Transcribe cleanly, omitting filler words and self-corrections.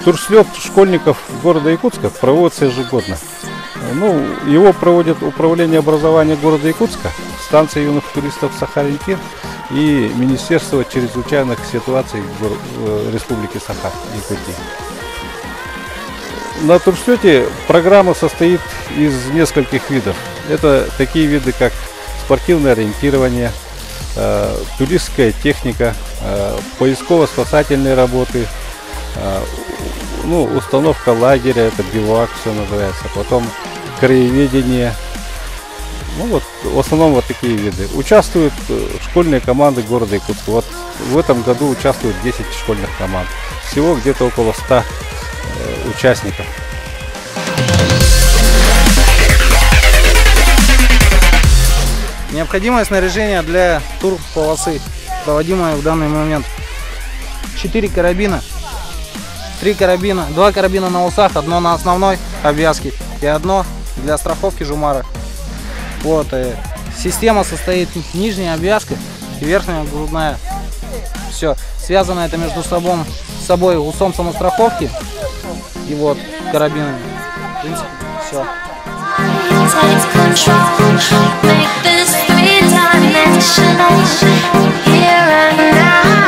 Турслет школьников города Якутска проводится ежегодно. Его проводит Управление образования города Якутска, станция юных туристов Сахалин-Кир и Министерство чрезвычайных ситуаций Республики Саха-Якутия. На турслете программа состоит из нескольких видов. Это такие виды, как спортивное ориентирование, туристская техника, поисково-спасательные работы, установка лагеря, это бивак все называется, потом краеведение. В основном вот такие виды. Участвуют школьные команды города Якутска. Вот в этом году участвуют 10 школьных команд. Всего где-то около 100 участников. Необходимое снаряжение для турполосы, проводимое в данный момент. 4 карабина, 3 карабина, 2 карабина на усах, одно на основной обвязке и одно для страховки жумара. Система состоит нижняя обвязка и верхняя грудная. Все, связано это между собой усом самостраховки и карабинами. В принципе, все. Here and now.